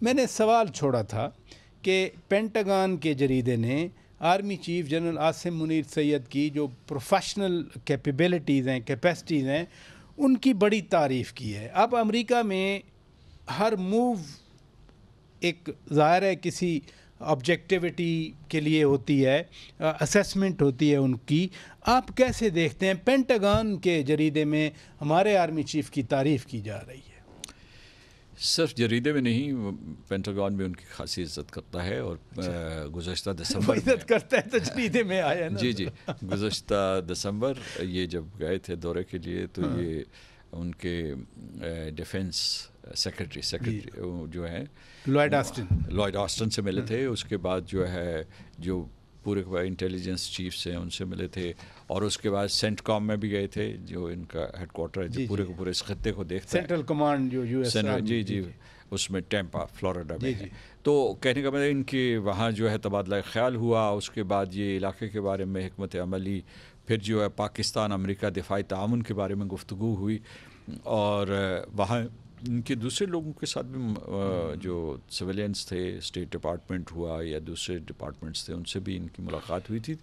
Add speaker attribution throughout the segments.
Speaker 1: میں نے سوال چھوڑا تھا کہ پینٹاگان کے جریدے نے army chief general Asim Munir Syed کی جو پروفیشنل کیپیبلٹیز ہیں، کیپیسٹیز ہیں، ان کی بڑی تعریف کی ہے۔ اب امریکہ میں ہر موو ایک ظاہر ہے کسی آبجیکٹیوٹی کے لیے ہوتی ہے، اسیسمنٹ ہوتی ہے ان کی۔ آپ کیسے دیکھتے ہیں پینٹاگان کے جریدے میں ہمارے آرمی چیف کی تعریف کی جا رہی ہے؟
Speaker 2: صرف جریدے میں نہیں، پینٹاگان میں ان کی خاصی عزت کرتا ہے، اور گزشتہ دسمبر
Speaker 1: عزت کرتا ہے تو جریدے میں آیا نا۔
Speaker 2: جی گزشتہ دسمبر یہ جب گئے تھے دورے کے لیے تو یہ ان کے ڈیفنس سیکرٹری جو ہیں لوئڈ آسٹن سے ملے تھے۔ اس کے بعد جو ہے جو پورے انٹیلیجنس چیفس ہیں ان سے ملے تھے، اور اس کے بعد سینٹ کام میں بھی گئے تھے جو ان کا ہیڈ کوارٹر ہے، جو پورے کے پورے اس خطے کو دیکھتا ہے،
Speaker 1: سینٹرل کمانڈ جو یو ایس
Speaker 2: جی اس میں ٹیمپا فلوریڈا میں ہے۔ تو کہنے کا مطلب ان کی وہاں جو ہے تبادلہ خیال ہوا، اس کے بعد یہ علاقے کے بارے میں حکمت عملی، پھر جو ہے پاکستان امریکہ دفاعی تعاون کے بارے میں گفتگو ہوئی، اور وہاں ان کے دوسرے لوگوں کے ساتھ بھی جو سویلینس تھے، اسٹیٹ ڈپارٹمنٹ ہوا یا دوسرے ڈپارٹمنٹس تھے، ان سے بھی ان کی ملاقات ہوئی تھی،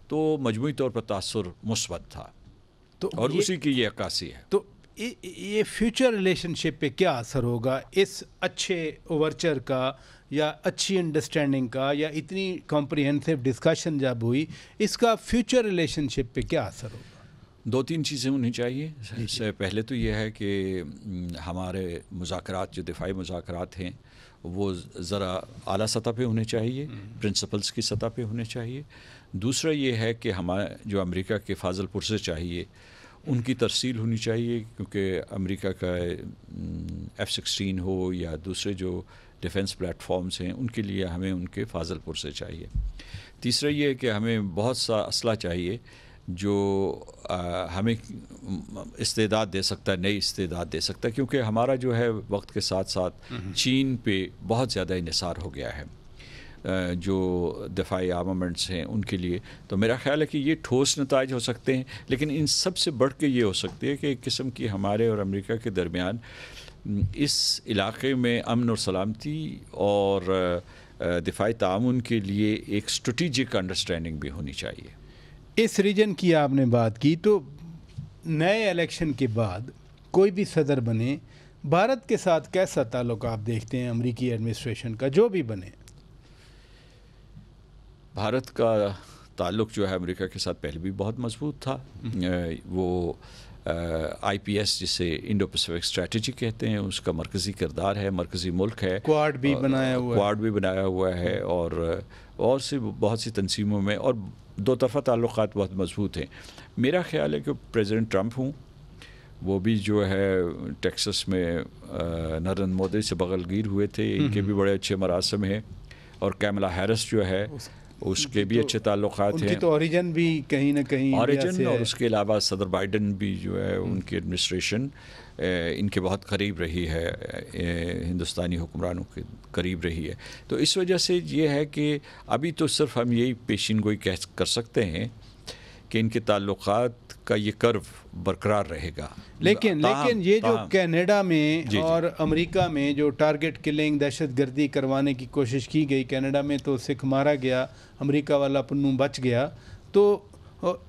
Speaker 2: تو مجموعی طور پر تاثر مثبت تھا، اور اسی کی یہ عکاسی ہے۔
Speaker 1: تو یہ فیوچر ریلیشن شپ پہ کیا اثر ہوگا اس اچھے اوورچر کا، یا اچھی انڈرسٹینڈنگ کا، یا اتنی کمپریہنسو ڈسکشن جب ہوئی، اس کا فیوچر ریلیشن شپ پہ کیا اثر ہوگا؟
Speaker 2: دو تین چیزیں ہونی چاہیے۔ اس سے پہلے تو یہ ہے کہ ہمارے مذاکرات، جو دفاعی مذاکرات ہیں، وہ ذرا اعلیٰ سطح پہ ہونے چاہیے، پرنسپلز کی سطح پہ ہونے چاہیے۔ دوسرا یہ ہے کہ ہمارے جو امریکہ کے فاضل پرسے چاہیے ان کی ترسیل ہونی چاہیے، کیونکہ امریکہ کا F-16 ہو یا دوسرے جو ڈیفنس پلیٹ فارمز ہیں، ان کے لیے ہمیں ان کے فاضل پرسے چاہیے۔ تیسرا یہ ہے کہ ہمیں بہت سا اسلحہ چاہیے جو ہمیں استعداد دے سکتا ہے، نئی استعداد دے سکتا ہے، کیونکہ ہمارا جو ہے وقت کے ساتھ ساتھ چین پہ بہت زیادہ انحصار ہو گیا ہے جو دفاعی آرمامنٹس ہیں ان کے لیے۔ تو میرا خیال ہے کہ یہ ٹھوس نتائج ہو سکتے ہیں، لیکن ان سب سے بڑھ کے یہ ہو سکتے ہیں کہ ایک قسم کی ہمارے اور امریکہ کے درمیان اس علاقے میں امن اور سلامتی اور دفاعی تعاون کے لیے ایک اسٹریٹجک انڈرسٹینڈنگ بھی ہونی چاہیے۔
Speaker 1: اس ریجن کی آپ نے بات کی، تو نئے الیکشن کے بعد کوئی بھی صدر بنے، بھارت کے ساتھ کیسا تعلق آپ دیکھتے ہیں امریکی ایڈمنسٹریشن کا، جو بھی بنے؟
Speaker 2: بھارت کا تعلق جو ہے امریکہ کے ساتھ پہلے بھی بہت مضبوط تھا۔ وہ IPS جسے انڈو پیسفک اسٹریٹجی کہتے ہیں، اس کا مرکزی کردار ہے، مرکزی ملک ہے،
Speaker 1: کوارڈ بھی بنایا
Speaker 2: ہوا ہے اور سے بہت سی تنظیموں میں، اور دو طرفہ تعلقات بہت مضبوط ہیں۔ میرا خیال ہے کہ پریزیڈنٹ ٹرمپ ہوں، وہ بھی جو ہے ٹیکسس میں نریندر مودی سے بغل گیر ہوئے تھے، ان کے بھی بڑے اچھے مراسم ہیں، اور کیملا ہیرس جو ہے اس کے بھی اچھے تعلقات ہیں،
Speaker 1: ان کی تو اوریجن بھی کہیں نہ کہیں
Speaker 2: اوریجن، اور اس کے علاوہ صدر بائیڈن بھی جو ہے ان کی ایڈمنسٹریشن ان کے بہت قریب رہی ہے، ہندوستانی حکمرانوں کے قریب رہی ہے۔ تو اس وجہ سے یہ ہے کہ ابھی تو صرف ہم یہی پیشین گوئی کر سکتے ہیں کہ ان کے تعلقات کا یہ کرو برقرار رہے گا۔
Speaker 1: لیکن یہ جو کینیڈا میں اور امریکہ میں جو ٹارگٹ کلنگ، دہشت گردی کروانے کی کوشش کی گئی، کینیڈا میں تو سکھ مارا گیا، امریکہ والا پنو بچ گیا، تو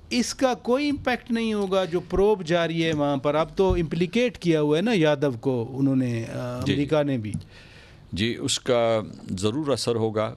Speaker 1: اس کا کوئی امپیکٹ نہیں ہوگا؟ جو پروب جاری ہے وہاں پر، اب تو امپلیکیٹ کیا ہوا ہے نا یادو کو انہوں نے، امریکہ نے بھی۔
Speaker 2: جی، اس کا ضرور اثر ہوگا۔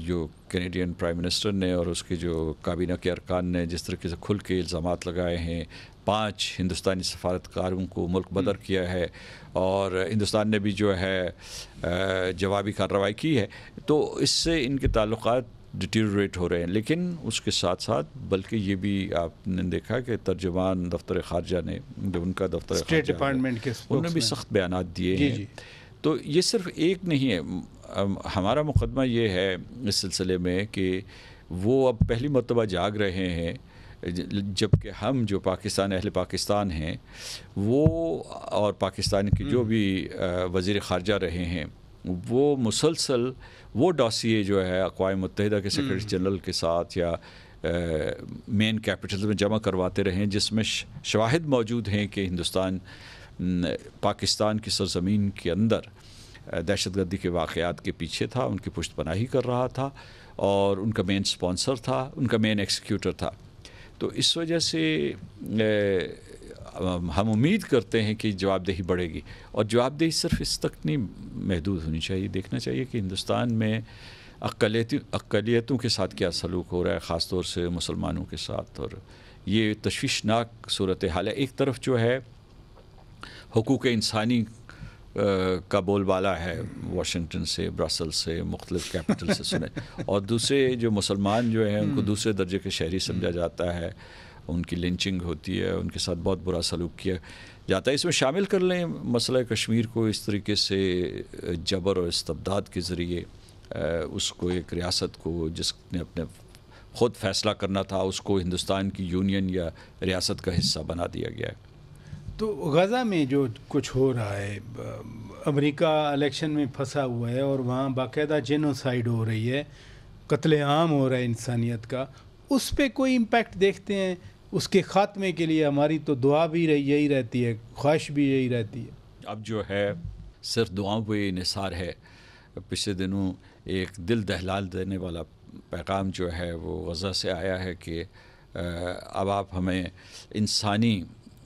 Speaker 2: جو کینیڈین پرائم منسٹر نے اور اس کے جو کابینہ کے ارکان نے جس طریقے سے کھل کے الزامات لگائے ہیں، 5 ہندوستانی سفارتکاروں کو ملک بدر کیا ہے، اور ہندوستان نے بھی جو ہے جوابی کارروائی کی ہے، تو اس سے ان کے تعلقات ڈیٹیریوریٹ ہو رہے ہیں۔ لیکن اس کے ساتھ ساتھ بلکہ یہ بھی آپ نے دیکھا کہ ترجمان دفتر خارجہ نے، جو ان کا دفتر
Speaker 1: اسٹیٹ ڈپارٹمنٹ کے،
Speaker 2: انہوں نے بھی سخت بیانات دیے ہیں۔ تو یہ صرف ایک نہیں ہے، ہمارا مقدمہ یہ ہے اس سلسلے میں کہ وہ اب پہلی مرتبہ جاگ رہے ہیں، جبکہ ہم جو اہل پاکستان ہیں، وہ اور پاکستان کے جو بھی وزیر خارجہ رہے ہیں، وہ مسلسل وہ ڈاسیے جو ہے اقوام متحدہ کے سیکرٹری جنرل کے ساتھ یا مین کیپٹل میں جمع کرواتے رہے ہیں، جس میں شواہد موجود ہیں کہ ہندوستان پاکستان کی سرزمین کے اندر دہشت گردی کے واقعات کے پیچھے تھا، ان کی پشت پناہی کر رہا تھا اور ان کا مین سپانسر تھا، ان کا مین ایکسیکیوٹر تھا. تو اس وجہ سے ہم امید کرتے ہیں کہ جواب دہی بڑھے گی، اور جواب دہی صرف اس تک نہیں محدود ہونی چاہیے. دیکھنا چاہیے کہ ہندوستان میں اقلیتوں کے ساتھ کیا سلوک ہو رہا ہے، خاص طور سے مسلمانوں کے ساتھ، اور یہ تشویشناک صورتحال ہے. ایک طرف جو ہے حقوق انسانی کا بول بالا ہے واشنگٹن سے، برسل سے، مختلف کیپٹل سے سنے، اور دوسرے جو مسلمان جو ہیں ان کو دوسرے درجے کے شہری سمجھا جاتا ہے، ان کی لنچنگ ہوتی ہے، ان کے ساتھ بہت برا سلوک کیا جاتا ہے. اس میں شامل کر لیں مسئلہ کشمیر کو، اس طریقے سے جبر اور استبداد کے ذریعے اس کو ایک ریاست کو جس نے اپنے خود فیصلہ کرنا تھا اس کو ہندوستان کی یونین یا ریاست کا حصہ بنا دیا گیا ہے.
Speaker 1: تو غزہ میں جو کچھ ہو رہا ہے، امریکہ الیکشن میں پھنسا ہوا ہے اور وہاں باقاعدہ جینوسائیڈ ہو رہی ہے، قتل عام ہو رہا ہے انسانیت کا، اس پہ کوئی امپیکٹ دیکھتے ہیں؟ اس کے خاتمے کے لیے ہماری تو دعا بھی یہی رہتی ہے، خواہش بھی یہی رہتی ہے.
Speaker 2: اب جو ہے صرف دعاؤں پہ انحصار ہے. پچھلے دنوں ایک دل دہلا دینے والا پیغام جو ہے وہ غزہ سے آیا ہے کہ اب آپ ہمیں انسانی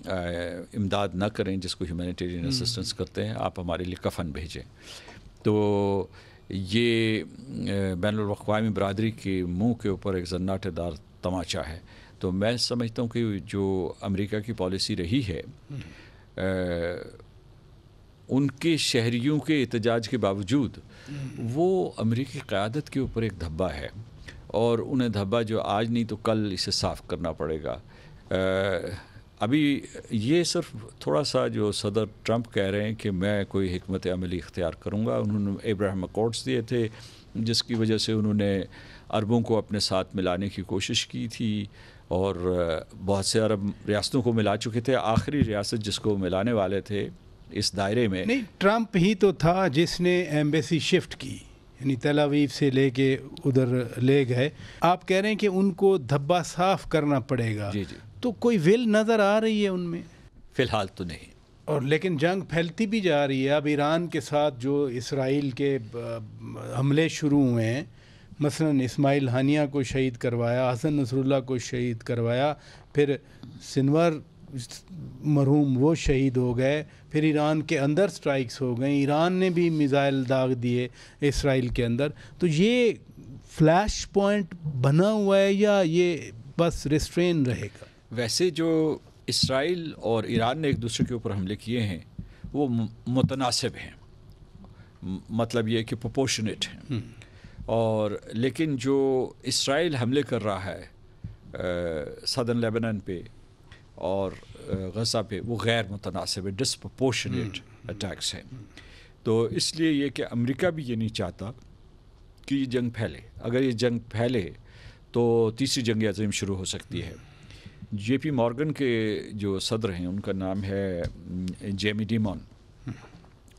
Speaker 2: امداد نہ کریں جس کو ہیومینیٹیرین اسسٹنس کرتے ہیں، آپ ہمارے لیے کفن بھیجیں. تو یہ بین الاقوامی برادری کے منہ کے اوپر ایک زناٹے دار تماچا ہے. تو میں سمجھتا ہوں کہ جو امریکہ کی پالیسی رہی ہے ان کے شہریوں کے احتجاج کے باوجود وہ امریکی قیادت کے اوپر ایک دھبا ہے، اور انہیں دھبا جو آج نہیں تو کل اسے صاف کرنا پڑے گا. ابھی یہ صرف تھوڑا سا جو صدر ٹرمپ کہہ رہے ہیں کہ میں کوئی حکمت عملی اختیار کروں گا، انہوں نے ابراہیم اکارڈز دیے تھے جس کی وجہ سے انہوں نے عربوں کو اپنے ساتھ ملانے کی کوشش کی تھی، اور بہت سے عرب ریاستوں کو ملا چکے تھے. آخری ریاست جس کو ملانے والے تھے اس دائرے میں
Speaker 1: نہیں، ٹرمپ ہی تو تھا جس نے ایمبیسی شفٹ کی، یعنی تل اویو سے لے کے ادھر لے گئے. آپ کہہ رہے ہیں کہ ان کو دھبا صاف کرنا پڑے گا.
Speaker 2: جی جی.
Speaker 1: تو کوئی ول نظر آ رہی ہے ان میں؟
Speaker 2: فی الحال تو نہیں.
Speaker 1: اور لیکن جنگ پھیلتی بھی جا رہی ہے. اب ایران کے ساتھ جو اسرائیل کے حملے شروع ہوئے ہیں، مثلا اسماعیل ہانیہ کو شہید کروایا، حسن نصر اللہ کو شہید کروایا، پھر سنور مرحوم وہ شہید ہو گئے، پھر ایران کے اندر سٹرائکس ہو گئیں، ایران نے بھی میزائل داغ دیے اسرائیل کے اندر. تو یہ فلیش پوائنٹ بنا ہوا ہے یا یہ بس ریسٹرین رہے گا؟
Speaker 2: ویسے جو اسرائیل اور ایران نے ایک دوسرے کے اوپر حملے کیے ہیں وہ متناسب ہیں، مطلب یہ کہ پروپورشنیٹ ہیں. اور لیکن جو اسرائیل حملے کر رہا ہے سدرن لیبنان پہ اور غزہ پہ، وہ غیر متناسب ہے، ڈسپروپورشنیٹ اٹیکس ہیں. تو اس لیے یہ کہ امریکہ بھی یہ نہیں چاہتا کہ یہ جنگ پھیلے. اگر یہ جنگ پھیلے تو تیسری جنگ عظیم شروع ہو سکتی ہے. جے پی مورگن کے جو صدر ہیں ان کا نام ہے جیمی ڈیمون،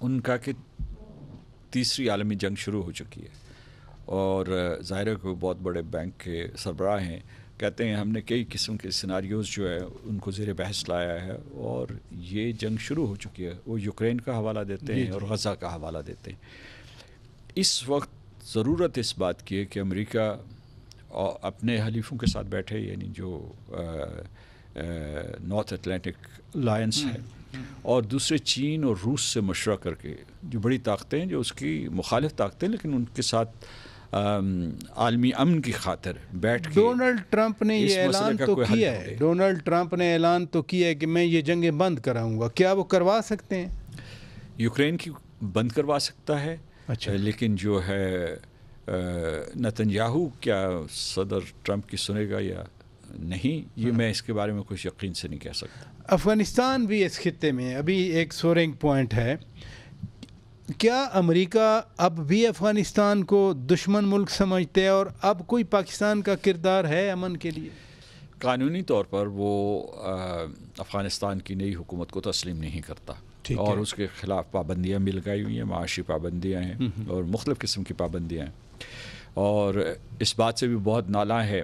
Speaker 2: ان کا کہ تیسری عالمی جنگ شروع ہو چکی ہے، اور ظاہر ہے کہ بہت بڑے بینک کے سربراہ ہیں، کہتے ہیں ہم نے کئی قسم کے سیناریوز جو ہے ان کو زیر بحث لایا ہے اور یہ جنگ شروع ہو چکی ہے. وہ یوکرین کا حوالہ دیتے ہیں اور غزہ کا حوالہ دیتے ہیں. اس وقت ضرورت اس بات کی ہے کہ امریکہ اپنے حلیفوں کے ساتھ بیٹھے، یعنی جو نارتھ اٹلانٹک الائنس ہے، اور دوسرے چین اور روس سے مشورہ کر کے، جو بڑی طاقتیں ہیں جو اس کی مخالف طاقتیں لیکن ان کے ساتھ عالمی امن کی خاطر بیٹھ کے.
Speaker 1: ڈونلڈ ٹرمپ نے یہ اعلان تو کیا ہے، ڈونلڈ ٹرمپ نے اعلان تو کیا ہے کہ میں یہ جنگیں بند کراؤں گا. کیا وہ کروا سکتے ہیں؟ یوکرین
Speaker 2: کی بند کروا سکتا ہے.
Speaker 1: اچھا.
Speaker 2: لیکن جو ہے نتنیاہو کیا صدر ٹرمپ کی سنے گا یا نہیں، یہ میں اس کے بارے میں کچھ یقین سے نہیں کہہ سکتا.
Speaker 1: افغانستان بھی اس خطے میں ابھی ایک سورنگ پوائنٹ ہے. کیا امریکہ اب بھی افغانستان کو دشمن ملک سمجھتے ہیں اور اب کوئی پاکستان کا کردار ہے امن کے لیے؟
Speaker 2: قانونی طور پر وہ افغانستان کی نئی حکومت کو تسلیم نہیں کرتا اور اس کے خلاف پابندیاں بھی لگائی ہوئی ہیں، معاشی پابندیاں ہیں اور مختلف قسم کی پابندیاں ہیں. اور اس بات سے بھی بہت نالاں ہے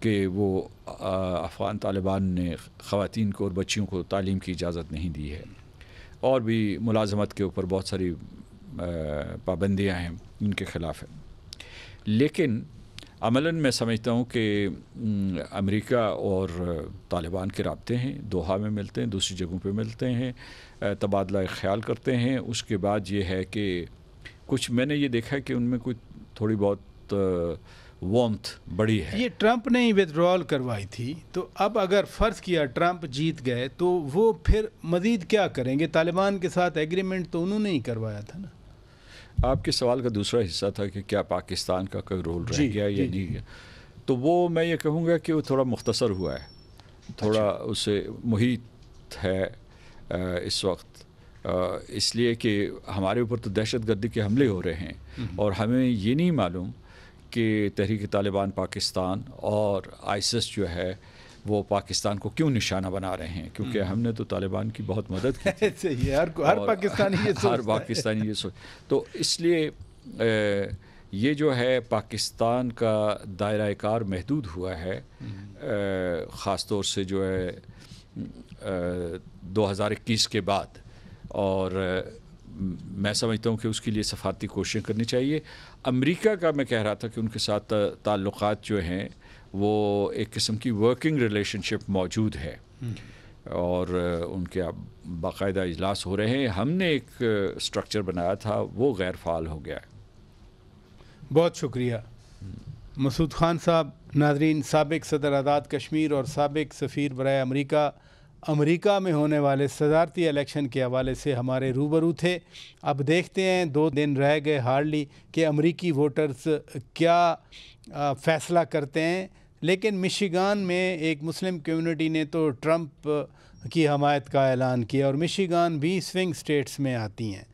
Speaker 2: کہ وہ افغان طالبان نے خواتین کو اور بچیوں کو تعلیم کی اجازت نہیں دی ہے. اور بھی ملازمت کے اوپر بہت ساری پابندیاں ہیں ان کے خلاف ہے. لیکن عملاً میں سمجھتا ہوں کہ امریکہ اور طالبان کے رابطے ہیں, دوحہ میں ملتے ہیں, دوسری جگہوں پہ ملتے ہیں, تبادلہ خیال کرتے ہیں. اس کے بعد یہ ہے کہ کچھ میں نے یہ دیکھا کہ ان میں کوئی تھوڑی بہت وارمتھ بڑی ہے.
Speaker 1: یہ ٹرمپ نے ہی ودرول کروائی تھی, تو اب اگر فرض کیا ٹرمپ جیت گئے تو وہ پھر مزید کیا کریں گے؟ طالبان کے ساتھ ایگریمنٹ تو انہوں نے ہی کروایا تھا نا.
Speaker 2: آپ کے سوال کا دوسرا حصہ تھا کہ کیا پاکستان کا کوئی رول رہ گیا یا نہیں گیا. تو وہ میں یہ کہوں گا کہ وہ تھوڑا مختصر ہوا ہے, تھوڑا اسے محیط ہے اس وقت, اس لیے کہ ہمارے اوپر تو دہشت گردی کے حملے ہو رہے ہیں اور ہمیں یہ نہیں معلوم کہ تحریک طالبان پاکستان اور آئسس جو ہے وہ پاکستان کو کیوں نشانہ بنا رہے ہیں, کیونکہ ہم نے تو طالبان کی بہت مدد کی تھی.
Speaker 1: ہر پاکستانی
Speaker 2: یہ سوچ تو اس لیے یہ جو ہے پاکستان کا دائرہ کار محدود ہوا ہے, خاص طور سے جو ہے 2021 کے بعد, اور میں سمجھتا ہوں کہ اس کے لیے سفارتی کوششیں کرنی چاہیے. امریکہ کا میں کہہ رہا تھا کہ ان کے ساتھ تعلقات جو ہیں وہ ایک قسم کی ورکنگ ریلیشن شپ موجود ہے اور ان کے اب باقاعدہ اجلاس ہو رہے ہیں. ہم نے ایک اسٹرکچر بنایا تھا, وہ غیر فعال ہو گیا ہے.
Speaker 1: بہت شکریہ مسعود خان صاحب. ناظرین, سابق صدر آزاد کشمیر اور سابق سفیر برائے امریکہ میں ہونے والے صدارتی الیکشن کے حوالے سے ہمارے روبرو تھے. اب دیکھتے ہیں 2 دن رہ گئے ہارڈلی کہ امریکی ووٹرز کیا فیصلہ کرتے ہیں. لیکن مشیگان میں ایک مسلم کمیونٹی نے تو ٹرمپ کی حمایت کا اعلان کیا, اور مشیگان بھی سوئنگ سٹیٹس میں آتی ہیں.